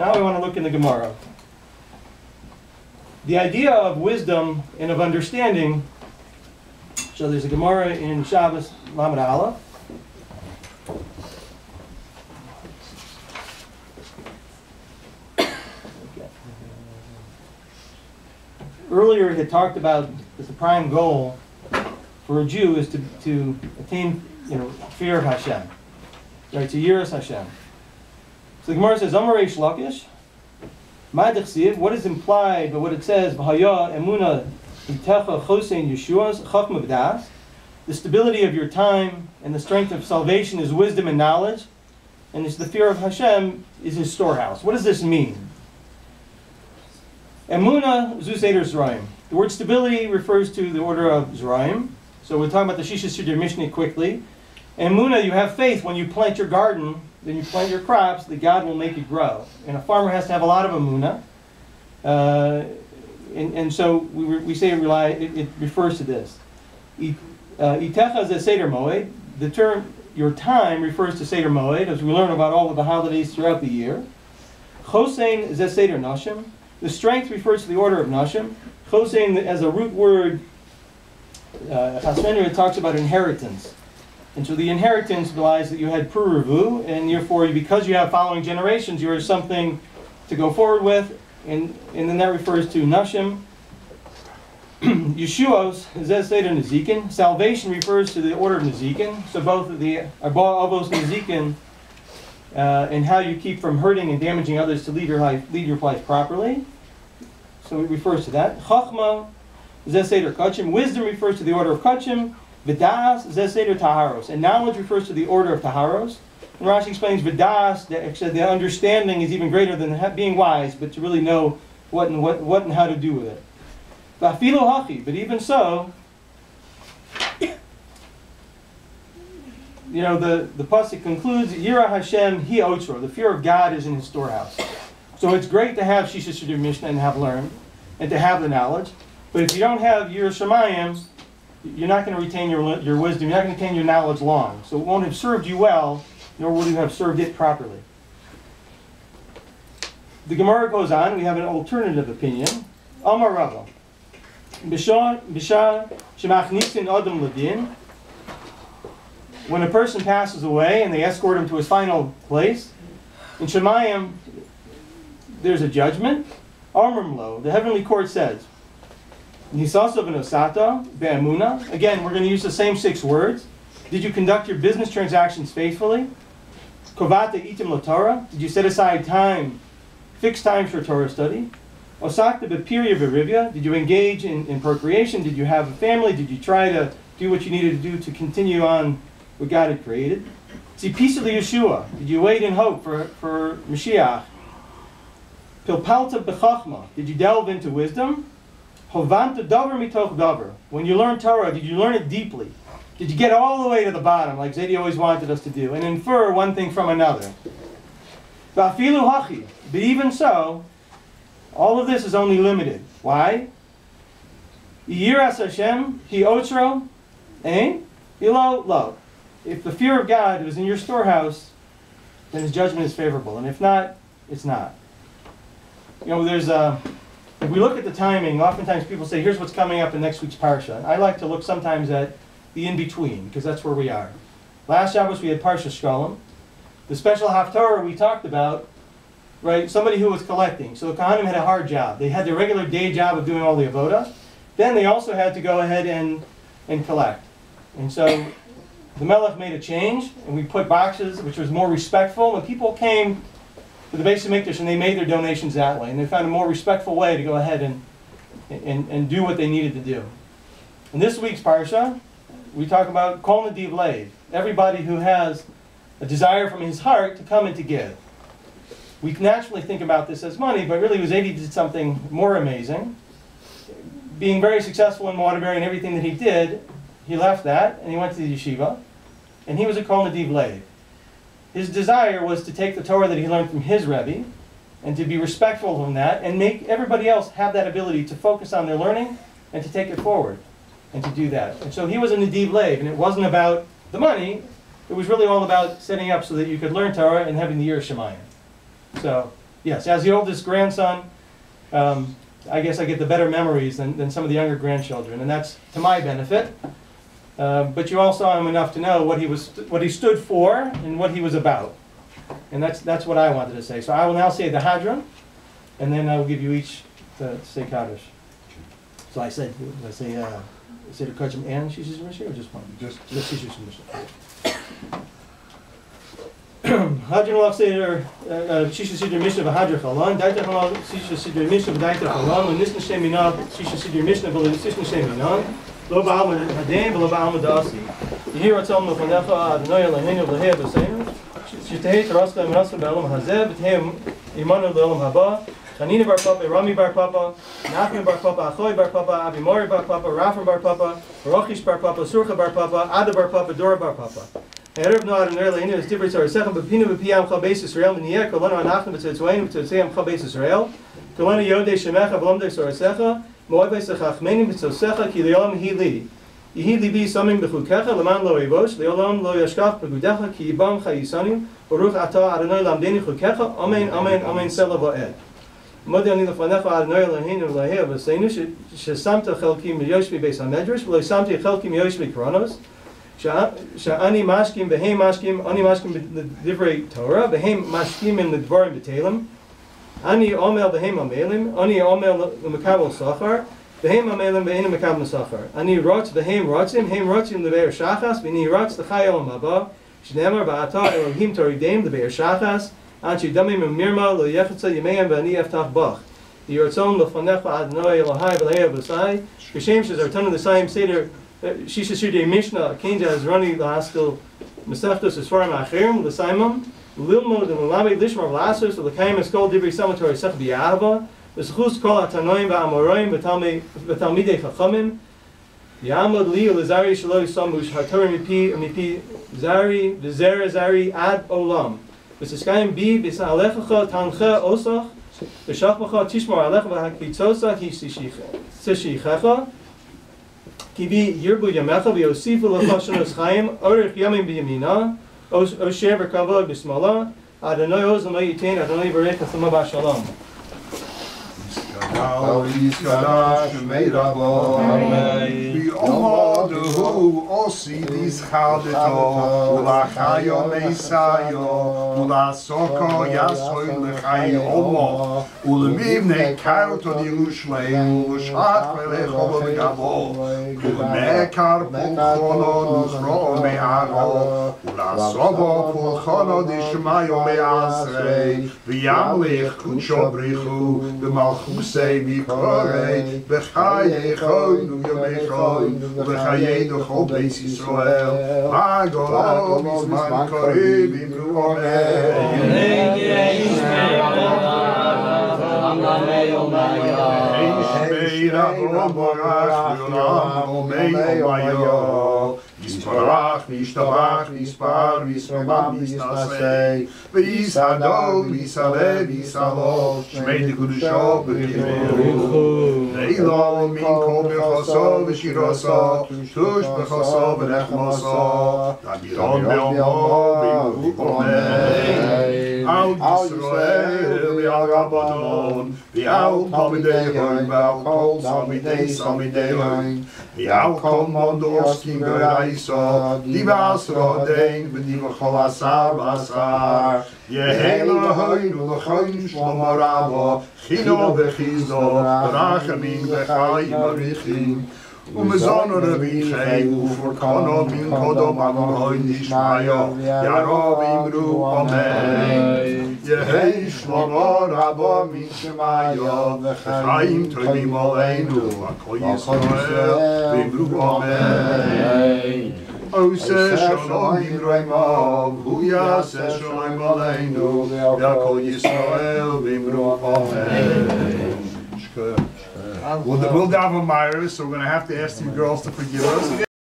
Now we want to look in the Gemara. The idea of wisdom and of understanding. So there's a Gemara in Shabbos Lamed Aleph. Earlier, he had talked about that the prime goal for a Jew is to attain, fear of Hashem, right? To yiras Hashem. So the Gemara says, "Amar Reish Lakish, Ma dechsiv." What is implied by what it says? "V'haya emuna itecha chosein Yeshuas chachma v'das." The stability of your time and the strength of salvation is wisdom and knowledge, and it's the fear of Hashem is His storehouse. What does this mean? Emuna zu seder zraim. The word stability refers to the order of zraim. So we're talking about the sidrei mishna quickly. Emuna, you have faith when you plant your garden, then you plant your crops, that God will make it grow. And a farmer has to have a lot of emuna. And so we say it refers to this. Itecha ze seder moed. The term your time refers to seder moed, as we learn about all of the holidays throughout the year. Chosein ze seder nashim. The strength refers to the order of nashim. Chosein as a root word, Hashem talks about inheritance. And so the inheritance implies that you had puravu, and therefore, because you have following generations, you are something to go forward with, and then that refers to nashim. Yeshuos, zeh seder nezikin. Salvation refers to the order of nezikin. So both of the Abba Avos nezikin, and how you keep from hurting and damaging others to lead your life properly. So it refers to that. Chachma, zeh seder kachim. Wisdom refers to the order of kachim. V'das, zeh seder taharos. And knowledge refers to the order of taharos. And Rashi explains v'das, the understanding is even greater than being wise, but to really know what and how to do with it. V'afilu hachi. But even so, the pasuk concludes, Yira Hashem hi otro. The fear of God is in His storehouse. So it's great to have sidrei mishna and have learned, and to have the knowledge. But if you don't have yiras shamayim, you're not going to retain your wisdom. You're not going to retain your knowledge long. So it won't have served you well, nor will you have served it properly. The Gemara goes on. We have an alternative opinion. Amar Rava. Bisha shemachnisin adam ladin. When a person passes away and they escort him to his final place, in Shemayim, there's a judgment. Amrim lo, the heavenly court says, Nisasa v'nosata be'emuna. Again, we're going to use the same 6 words. Did you conduct your business transactions faithfully? Kovata itim l'Torah. Did you set aside time, fixed times for Torah study? Osakta b'pirya v'rivya. Did you engage in procreation? Did you have a family? Did you try to do what you needed to do to continue on what God had created? See, peace of the Yeshua. Did you wait in hope for Mashiach? Pilpalta b'chachma. Did you delve into wisdom? Hovanta davar mitoch davar. When you learn Torah, did you learn it deeply? Did you get all the way to the bottom, like Zadie always wanted us to do, and infer one thing from another? V'afilu hachi. But even so, all of this is only limited. Why? Yiras Hashem hi otro, ilo lo. If the fear of God is in your storehouse, then His judgment is favorable, and if not, it's not. If we look at the timing, oftentimes people say, here's what's coming up in next week's parsha. I like to look sometimes at the in-between, because that's where we are. Last Shabbos we had Parsha Shkolim. The special Haftarah we talked about, right, somebody who was collecting. So the Kohanim had a hard job. They had their regular day job of doing all the avodah. Then they also had to go ahead and collect. And so the Melech made a change, and we put boxes, which was more respectful. When people came to the Beis HaMikdash and they made their donations that way, and they found a more respectful way to go ahead and do what they needed to do. In this week's parsha, we talk about Kol Nadiv Leiv, everybody who has a desire from his heart to come and to give. We naturally think about this as money, but really Zadie did something more amazing. Being very successful in Waterbury and everything that he did, he left that and he went to the yeshiva, and he was a Kol Nadiv Leiv. His desire was to take the Torah that he learned from his Rebbe and to be respectful of that and make everybody else have that ability to focus on their learning and to take it forward and to do that. And so he was a Nadiv Leiv, and it wasn't about the money. It was really all about setting up so that you could learn Torah and having the yiras shamayim. So Yes, as the oldest grandson, I guess I get the better memories than some of the younger grandchildren, and that's to my benefit. But you all saw him enough to know what he stood for and what he was about, and that's what I wanted to say. So I will now say the Hadron, and then I will give you each to say Kaddish. So I say the Kachim and Shishei Mishna, or just one? Just Shishei Mishna. Hadron Olav Seder Shishei Sidrei Mishna v'Hadron Chalon. Daita Chalon Shishei Sidrei Mishna v'Daita Chalon. L'Nisna Shem Minah Shishei Sidrei Mishna v'Nisna Shem Minah. Lo ba'alma hadem v'lo ba'alma da'asi. Yehi ratzon l'chonecha Adonai Eloheinu v'lehei v'seinu. Shitei terascha emanascha b'elam hazeh v'tei imanu l'elam haba. Chanina bar Papa, Rami bar Papa, Nachman bar Papa, Achoy bar Papa, Abimori bar Papa, Rafam bar Papa, Baruchish bar Papa, Surcha bar Papa, Ada bar Papa, Dora bar Papa. Erev no Adonai Eloheinu is different. Sechem b'pinu b'piyam chal beis Yisrael v'niyeh kolanu anachnu b'tzitzueinu b'tzitzueim chal beis Yisrael. Kolanu yodei shemecha v'lomdei sorasecha mo'oi beis achachmenim b'tzosecha ki le'olam hi li. Yehi libi samim b'chukecha l'man lo evosh le'olam lo yashkach b'gudecha ki yibam chayisanim Baruch atah Adonai lamdeni chukecha Amen Amen Amen Sela v'ed. Modi ani lefanecha Adonai Eloheinu v'lehei v'seinu shesamta chelki miyoshvi beis hamedrash v'lo samti chelki miyoshvi koronos. Sha'ani mashkim behem mashkim, ani mashkim b'divrei Torah, behem mashkim in l'dvarim b'telim. Ani omel behem amelim, ani omel l'mekabel sachar, behem amelim behem mekabel sachar. Ani rotz behem rotzim, hem rotzim l'be'er shachas, v'ni rotz l'chai olam haba. Shneimar ba'ata Elohim toridem l'be'er shachas, anshi damim u'mirma lo yechetza yimeim v'ani eftach bach. Yiratzon l'fanecha Adonai Elohai v'lehei v'sai, k'shem shezartanu l'sayim seder Shishei Sidrei Mishna, Kenja is running the Haskell Mesechtos Esfarim Achirim, L'Saimam, Lilmod and L'Lamed Lishmar V'Lasos, L'Kayim Eskol Divrei Samatori Sech B'Yahava, V'Sechus Kol HaTanoim V'Amoroim V'Talmidei Chachamim, Yamod Li L'Zari Shaloi Samush HaTorah Mipi Zari V'Zera Zari Ad Olam, V'Seskayim Bi V'Sa'alechacha Tancha Osach, V'Shachmacha Tishmar Alecha V'Hakitzosa Ki Sishichecha, Kibi Yirbu Yamecha v'Yosifu l'chashanos Chaim Orich Yamim b'Yamina Osher v'Kavod b'Smala Adonai Oz l'May Yitain Adonai V'Rech Asama B'Shalom. Yisgadash Meirabo V'Omaduhu Osi V'Izchadeto U'Lachayo Meisayo U'Lasoko Yasoy L'Chay Omo U'Lemivnei Karto Yerushalayim U'Shach V'Lecho V'Gavo U'Mekar Pulchono Nuchro Me'aro U'Lasobo Pulchono Dishmayo Me'asrei V'Yamlich Kudsho Brichu V'Malchusei V'Korei V'Chaye Choy V'Yomei V'Chaye D'Chol Beis Yisrael V'Agolo V'Zman Korei V'Imru Yisparach, Yishtabach, Yispar, Yisromam, Yisnasei V'Yishadol, Yisale, Yisalo Shmei D'Kudusho, V'Kimeru Ve'ilol, Min Kol B'Choso, V'Shiroso Tush B'Choso, V'Nechmoso Dabiron Be'omo, V'Imru Amen Al Yisrael, V'Al Rabbanon V'Al Talmidei Hoin, V'Al Kol Talmidei Hoin V'Al Kol Mondoskim V'Raiso Di V'Asro Dein V'Di V'Chol Asar V'Asar Yehi L'Hoin L'Choin Shlomo Rabo Chino V'Chizo V'Rachamin V'Chayim V'Richim U'Mezon V'Richei U'Furkono Min Kodom Amoin Nishmayo Yarov Imru Amen Yehi Shlomo Rabo Min Shemayo V'Chayim Tovim Aleinu V'Kol Yisrael V'Imru Amen Ose Shalom Yimroimav Hu Yaseh Shalom Aleinu V'Kol Yisrael V'Imru Amen. We'll daven Myra, so we're going to have to ask you girls to forgive us.